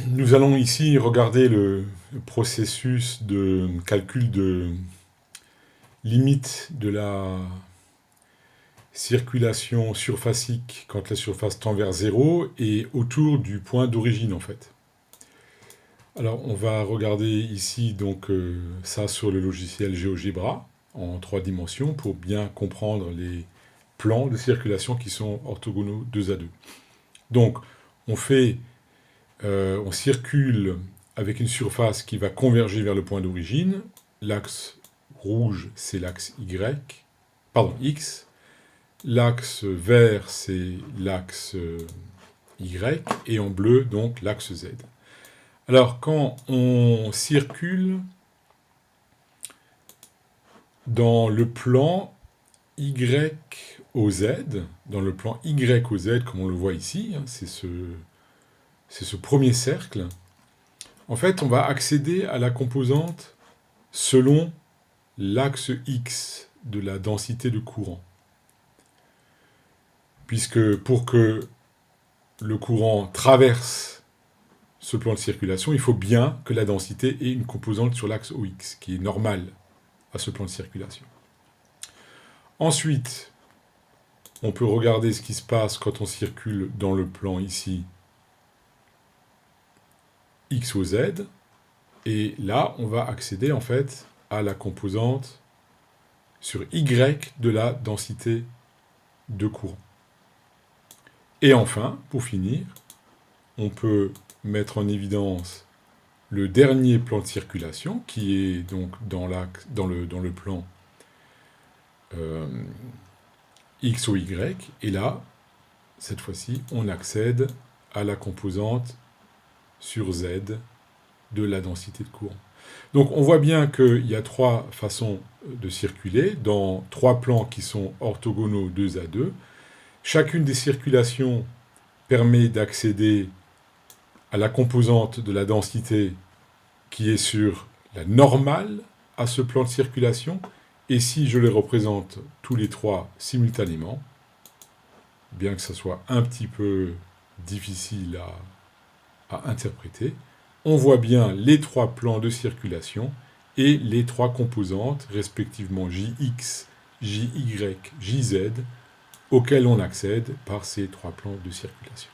Nous allons ici regarder le processus de calcul de limite de la circulation surfacique quand la surface tend vers 0 et autour du point d'origine en fait. Alors on va regarder ici donc ça sur le logiciel GeoGebra en 3 dimensions pour bien comprendre les plans de circulation qui sont orthogonaux 2 à 2. Donc on circule avec une surface qui va converger vers le point d'origine. L'axe rouge, c'est l'axe X. L'axe vert, c'est l'axe Y. Et en bleu, donc, l'axe Z. Alors, quand on circule dans le plan Y au Z, dans le plan Y au Z, comme on le voit ici, c'est ce premier cercle, en fait, on va accéder à la composante selon l'axe X de la densité de courant. Puisque pour que le courant traverse ce plan de circulation, il faut bien que la densité ait une composante sur l'axe OX, qui est normale à ce plan de circulation. Ensuite, on peut regarder ce qui se passe quand on circule dans le plan ici, X au Z, et là, on va accéder en fait à la composante sur Y de la densité de courant. Et enfin, pour finir, on peut mettre en évidence le dernier plan de circulation, qui est donc dans le plan X au Y, et là, cette fois-ci, on accède à la composante sur Z de la densité de courant. Donc on voit bien qu'il y a 3 façons de circuler, dans 3 plans qui sont orthogonaux 2 à 2. Chacune des circulations permet d'accéder à la composante de la densité qui est sur la normale à ce plan de circulation, et si je les représente tous les 3 simultanément, bien que ça soit un petit peu difficile à interpréter, on voit bien les 3 plans de circulation et les 3 composantes, respectivement JX, JY, JZ, auxquelles on accède par ces 3 plans de circulation.